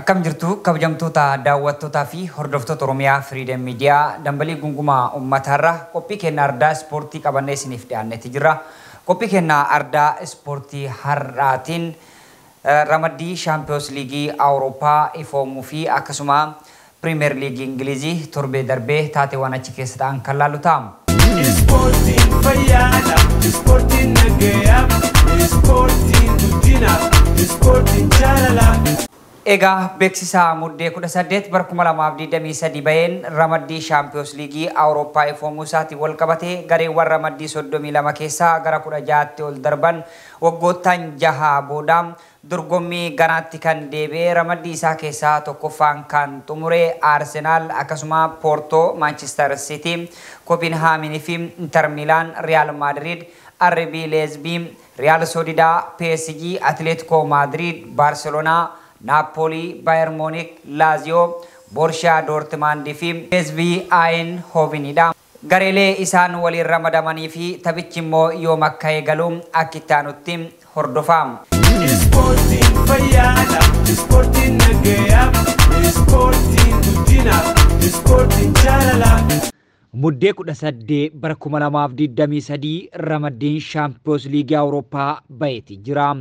Akkam jirtu kabajamtoota daawwattootaa fi hordoftoota Oromiyaa Freedom Media dambalii gungumaa uummatarra qophii kennaa ardaa ispoortii qabannee isiniif dhiyaannetti jirra. Qophii kennaa ardaa ispoortii har'aatiin ramaddii Champions League Awurooppaa ifoomuu fi akkasuma Premier League Ingilizii torbee darbee taateewwan achi keessa ta'an kan laallu ta'a. Ispoortiin fayyaadha, ispoortiin nagayaa, ispoortiin guddina, ispoortiin jaalala. Egaa beeksisa muddee 18 bara 2023 baheen ramaddii Champions League Awurooppaa ifoomuu isaatiin wal qabatee gareewwan ramaddii 32 keessaa gara 16tti ol darban waggoottan 6 booda dorgommii ganaatti kan deebi'ee ramaddii isaa keessaa tokkoffaan kan xumure Arsenal akkasuma Porto, Manchester City, Copenhagen fi Inter Milan, Real Madrid, RB Leipzig, Real Sociedad, PSG, Atletico Madrid, Barcelona, Napoli, Bayern Munich, Lazio, Borussia Dortmund fi PSV Eindhovenidha. Gareelee isaan waliin ramadamanii fi taphichi immoo yoom akka eegalu akka itti aanutti hordofama. Ispoortiin fayyaadha, ispoortiin nagayaa, ispoortiin guddina, ispoortiin jaalala. Muddee 18 bara 2023 ramaddiin Champions League Awurooppaa baheeti jira.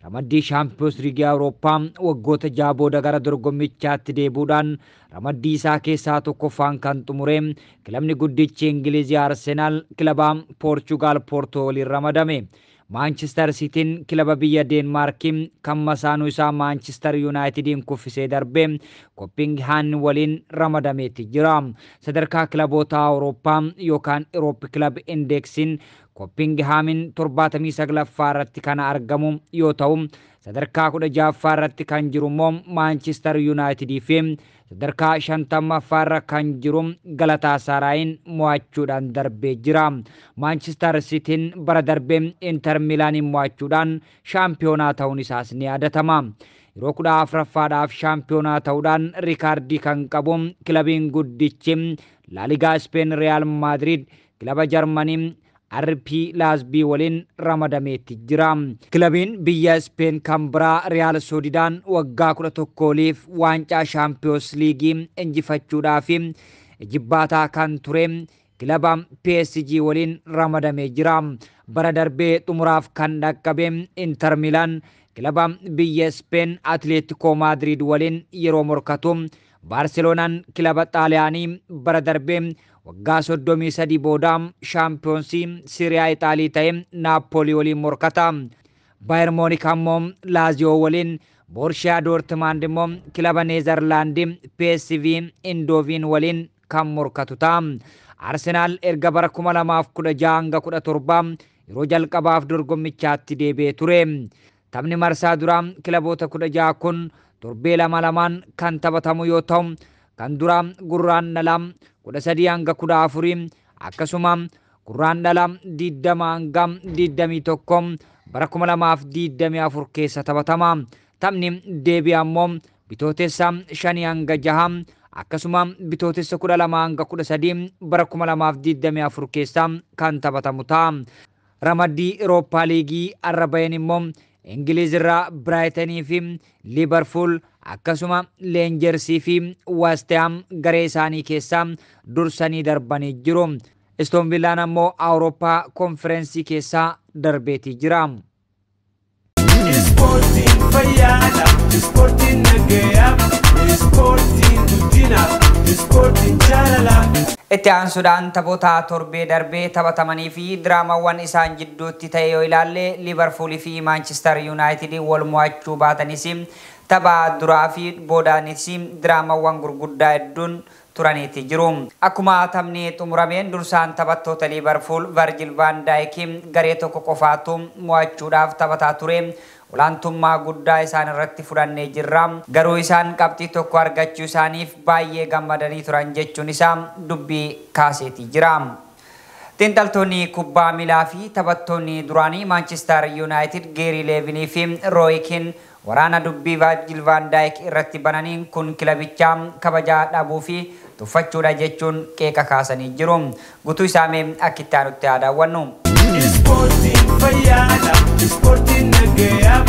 Ramaddii Champions League Awurooppaa waggoota 6 booda gara dorgommichaatti deebuudhaan ramaddii isaa keessaa tokkoffaan kan xumure kilabni guddichi Ingilizii Arsenal kilaba Portugal Porto waliin ramadame. Manchester Cityn kilaba biyya Denmark kan masaanuu isaa Manchester Unitedin kuffisee darbe Copenhagen waliin ramadameeti jira. Sadarkaa kilaboota Awurooppaa yookaan Europe Club Indexin Copenhagen 79ffaa irratti kan argamu yoo ta'u sadarkaa 16ffaa irratti kan jiru immoo Manchester United fi sadarkaa 50ffaa irra kan jiru Galatasaray mo'achuudhaan darbee jira. Manchester Cityn bara darbee Inter Milan mo'achuudhaan shaampiyoonaa ta'uun isaas ni yaadatama. Yeroo 14ffaadhaaf shaampiyoonaa ta'uudhaan riikaardii kan qabu kilabiin guddichi La Liga Spain Real Madrid kilaba Jarmanii RB Leipzig waliin ramadameeti jira. Kilabiin biyya Spain kan biraa Real Sociedad waggaa 11f waancaa Champions League injifachuudhaaf jibbaataa kan ture kilaba PSG waliin ramadamee jira. Bara darbee xumuraaf kan dhaqqabe Inter Milan kilaba biyya Spain Atletico Madrid waliin yeroo morkatu Barcelonaan kilaba Xaaliyaanii bara darbee waggaa 33 booda shaampiyoonsii Serie Itaalii ta'e Napoli waliin morkata. Bayern Munich ammoo Lazio waliin, Borussia Dortmund immoo kilaba Neezerlaandii PSV Eindhoven waliin kan morkatu ta'a. Arsenal erga bara 2016 hanga 17 yeroo jalqabaaf dorgommichaatti deebi'ee ture. Taphni marsaa duraa kilaboota 16 kun torbee lamaan kan taphatamu yoo ta'u kan dura gurraandhala 13 hanga 14 akkasuma gurraandhala 20 hanga 21 bara 2024 keessa taphatama. Taphni deebi'aa ammoo bitootessa 5 hanga 6 akkasuma bitootessa 12 hanga 13 bara 2024 keessa kan taphatamu ta'a. Ramaddii Europa League arrabayeen immoo Ingiliz irraa Brighton fi Liverpool akkasuma Rangers fi West Ham garee isaanii keessaa dursanii darbanii jiru. Aston Villaan ammoo Awurooppaa konferensii keessaa darbeeti jira. Ispoortiin fayyaadha, ispoortiin nagayaa, ispoortiin guddina, ispoortiin jaalala. Itti aansuudhaan taphoota torbee darbee taphatamanii fi diraamawwan isaan jidduutti ta'e yoo ilaalle Liverpool fi Manchester United wal mo'achuu baatanis tapha duraa fi boodaanis diraamawwan gurguddaa hedduun turaniiti jiru. Akkuma taphni xumurameen dursaan taphattoota Liverpool Virgil van Dijk garee tokko qofaatu mo'achuudhaaf taphataa ture. Olaantummaa guddaa isaan irratti fudhannee jirra. Garuu isaan qabxii tokko argachuu isaaniif baay'ee gammadanii turan jechuun isaa dubbii kaaseeti jira. Xiinxaltoonni kubbaa miilaa fi taphattoonni duraanii Manchester United Gary Neville fi Roy Keane waraana dubbii Virgil van Dijk irratti bananiin kun kilabicha kabajaa dhabuu fi tuffachuudha jechuun qeeqa kaasanii jiru. Guutuu isaa mee akka itti aanutti haa daawwannu. Ispoortiin fayyaadha, ispoortiin nagayaaf,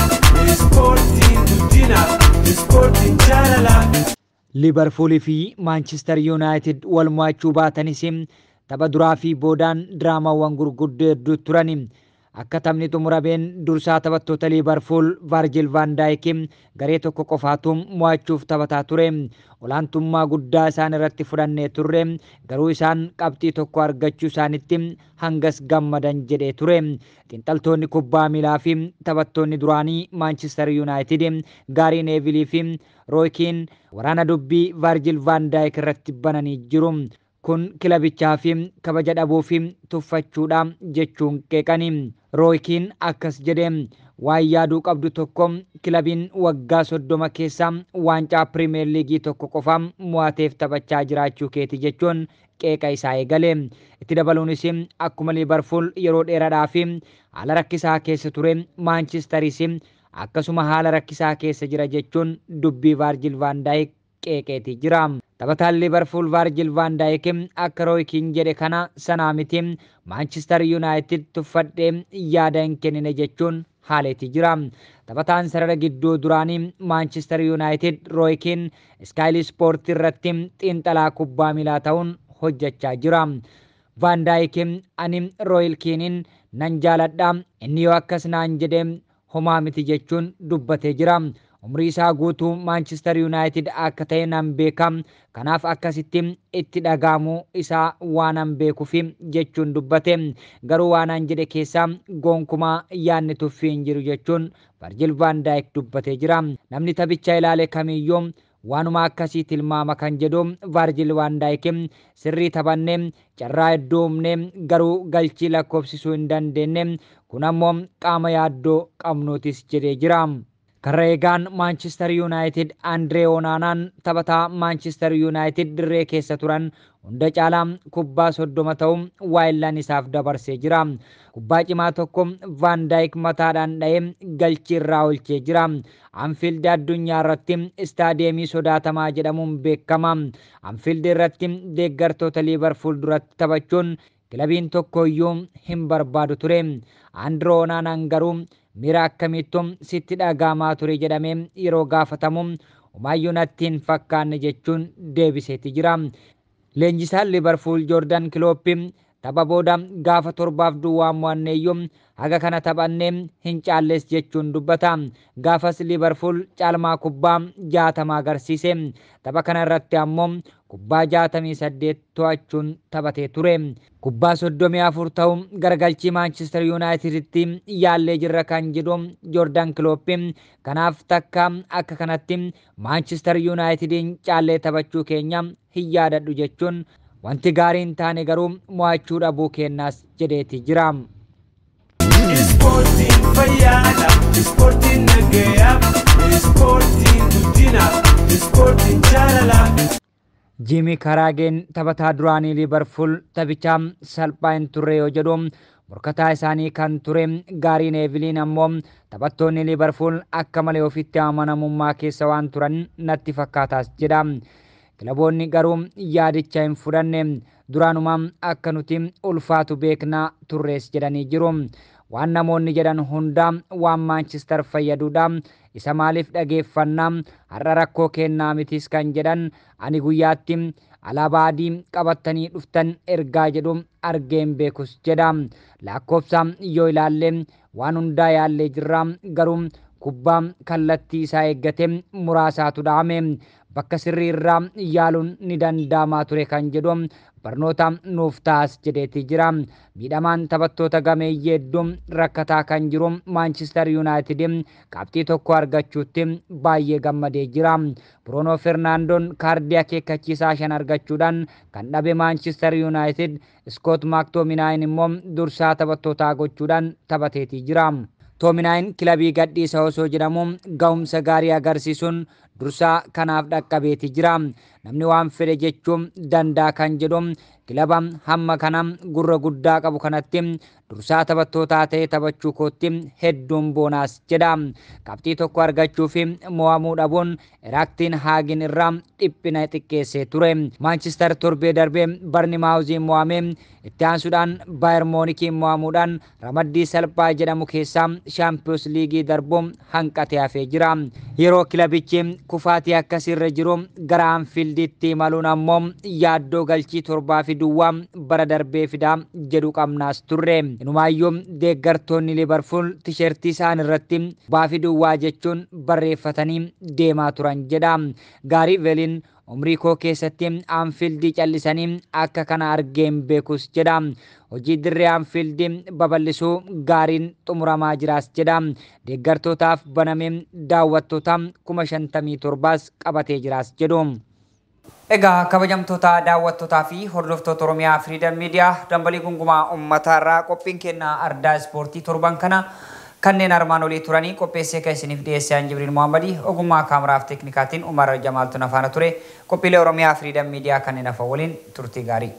ispoortiin guddinaaf, ispoortiin jaalalaaf. Liverpool fi Manchester United wal mo'achuu baatanis tapha duraa fi boodaan diraamaawwan gurguddoo hedduu turani. Akka taphni xumurameen dursaa taphattoota Liverpool Virgil van Dijk garee tokko qofaatu mo'achuuf taphataa ture. Olaantummaa guddaa isaan irratti fudhannee turre, garuu isaan qabxii tokko argachuu isaanitti hangas gammadan jedhee ture. Xiinxaltoonni kubbaa miilaa fi taphattoonni duraanii Manchester United Gary Neville fi Roy Keane waraana dubbii Virgil van Dijk irratti bananii jiru. Kun kilabichaa fi kabaja dhabuu fi tuffachuudha jechuun qeeqani. Roy Keane akkas jedhe, waan yaaduu qabdu tokko kilabiin waggaa 30 keessa waancaa Premier League tokko qofa mo'ateef taphachaa jiraachuu keeti jechuun qeeqa isaa eegale. Itti dabaluunis akkuma Liverpool yeroo dheeraadhaaf haala rakkisaa keessa ture, Manchesteris akkasuma haala rakkisaa keessa jira jechuun dubbii Virgil van Dijk qeeqeeti jira. Taphataan Liverpool Virgil van Dijk akka Roy Keane jedhe kana sanaa miti, Manchester United tuffadhee yaada hin kennine jechuun haaleeti jira. Taphataan sarara gidduu duraanii Manchester United Roy Keane Sky Sport irratti xiinxalaa kubbaa miilaa ta'uun hojjechaa jira. Van Dijk ani Roy Keane nan jaaladha, inni yoo akkas naan jedhe homaa miti jechuun dubbatee jira. Umrii isaa guutuu Manchester United akka ta'e nan beeka, kanaaf akkasitti itti dhagaamu isaa waan an beekuuf jechuun dubbate. Garuu waan an jedhe keessa gonkumaa yaadni tuffii hin jiru jechuun Virgil van Dijk dubbatee jira. Namni taphicha ilaale kamiyyuu waanuma akkasii tilmaama kan jedhu Virgil van Dijk sirrii taphanne, carraa hedduu uumne, garuu galchii lakkoofsisuu hin dandeenye, kun ammoo qaama yaaddoo qabnuutis jedhee jira. Karreegaan Manchester United Andre Onanaan taphataa Manchester United dirree keessa turan hunda caalaa kubbaa 30 ta'u waayillan isaaf dabarsee jira. Kubbaa cimaa tokko Van Dijk mataadhaan dha'ee galchii irraa oolchee jira. Anfield addunyaa irratti istaadiyeemii sodaatamaa jedhamuun beekama. Anfield irratti deeggartoota Liverpool duratti taphachuun kilabiin tokkoyyuu hin barbaadu ture. Andre Onanaan garuu miira akkamiittu sitti dhagahamaa ture jedhamee yeroo gaafatamu homaayyuu natti hin fakkaanne jechuun deebiseeti jira. Leenjisaan Liverpool Jordan Klopp tapha booda gaafa 7-2 mo'anneeyyuu haga kana taphannee hin caalles jechuun dubbata. Gaafas Liverpool caalmaa kubbaa 60 agarsiise. Tapha kana irratti ammoo kubbaa 68 to'achuun taphatee ture. Kubbaa 34 ta'u garagalchii Manchester Uniteditti yaallee jirra kan jedhu Jordan Klopp, kanaaf takka akka kanatti Manchester Unitedin caallee taphachuu keenya hin yaadadhu jechuun wanti gaariin taane garuu mo'achuu dhabuu kennaas jedheeti jira. Ispoortiin fayyaadha, ispoortiin nagayaaf, ispoortiin guddinaaf, ispoortiin jaalalaaf. Jimmy Carrageen taphataa duraanii Liverpool taphicha salphaa hin turre yoo jedhu, morkataa isaanii kan ture Gary Neville ammoo taphattoonni Liverpool akka malee ofitti amanamummaa keessa waan turan natti fakkaataas jedha. Kilaboonni garuu yaadicha hin fudhanne, duraanuma akka nuti ulfaatu beeknaa turrees jedhanii jiru. Waan namoonni jedhan hunda waan Manchester fayyaduudha. Isa maaliif dhageeffannaa, har'a rakkoo kennaa mitis kan jedhan, ani guyyaatti alaabaa adii qabatanii dhuftan ergaa jedhu argeen beekus jedha. Lakkoofsa yoo ilaalle waan hundaa yaallee jirra, garuu kubbaa kallattii isaa eeggate muraasaatu dhahame. Bakka sirrii irraa yaaluun ni danda'amaa ture kan jedhu barnoota nuuf taas jedheeti jira. Miidhamaan taphattoota gameeyyii hedduu rakkataa kan jiru Manchester United qabxii tokko argachuutti baay'ee gammadee jira. Bruno Fernandoon kaardii akeekkachiisaa 5 argachuudhaan kan dhabe Manchester United Scott McTominay immoo dursaa taphattootaa gochuudhaan taphateeti jira. Tominayn kilabii gadhiisa osoo jedhamu ga'umsa gaarii agarsiisuun dursaa kanaaf dhaqqabeeti jira. namni waan fedhe jechuun danda'a kan jedhu kilaba hamma kana gurra guddaa qabu kanatti dursaa taphattootaa ta'ee taphachuu kootti hedduun boonaas jedha. Qabxii tokko argachuu fi mo'amuu dhabuun Eraaktiin Haagin irraa dhiphina xiqqeessee ture. Maanchister torbee darbee Barnimaawuziin mo'amee itti aansuudhaan Baayer Moonikiin mo'amuudhaan ramaddii salphaa jedhamu keessaa Shaampiyoons Liigii darbuun hanqatee hafee jira. Yeroo kilabichi kufaatii akkasiirra jiru gara Anfiildiitti imaluun ammoo yaaddoo galchii torbaa fi duwwaa bara darbee fidaa jedhu qabnaas turre. Inumaayyuu deeggartoonni Liverpool tisheertii isaan irratti baafi duwwaa jechuun barreeffatanii deemaa turan jedha. Gaarii Veeliin umrii koo keessatti Anfiildii callisanii akka kana argeen beekus jedha. Hojii dirree Anfiildii babal'isuu gaariin xumuramaa jiraas jedha. Deeggartootaaf banamee daawwattoota 57,000 qabatee jiraas jedhu. Egaa kabajamtoota daawwattootaa fi hordoftoota Oromiyaa Freedom Media dambalii gungumaa uummataa irraa qophiin kennaa ardaa ispoortii torban kana kanneen armaan olii turanii qopheessee kan isiniif dhiyeessee Jibriil Muhammadi ogummaa kaameraaf teeknikaatiin Umar Jamaaltu nafaana ture. Qophiilee Oromiyaa Freedom Media kanneen hafa waliin turtii gaarii.